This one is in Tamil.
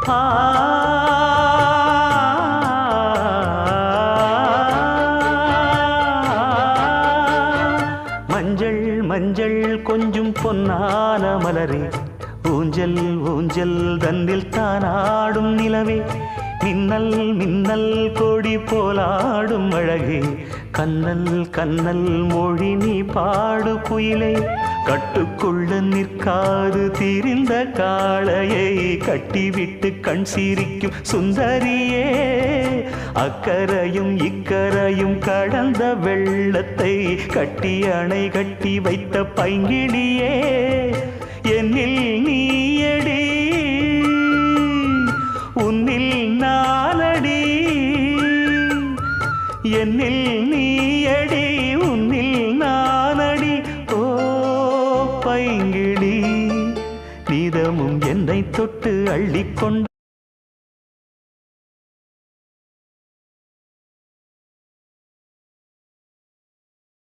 ஆ மஞ்சள் மஞ்சள் கொஞ்சம் பொன்னான மலரே, ஊஞ்சல் ஊஞ்சல் தன்னில் தானாடும் நிலவே, மின்னல் மின்னல் கொடி போலாடும் அழகே, கண்ணல் கண்ணல் மொழி நீ பாடு குயிலே, கட்டுக்குள்ள நிற்காது திரிந்த காளையை கட்டிவிட்டு கண் சிரிக்கும் சுந்தரியே, அக்கரையும் இக்கரையும் கடந்த வெள்ளத்தை கட்டி அணை கட்டி வைத்த பைங்கிளியே, என்னில் நீயடி உன்னில் நானடி, என்னில் நீயடி உன்னில் நானடி. ஓ பைங்கிளி, நீதமும் என்னை தொட்டு அள்ளிக்கொண்டு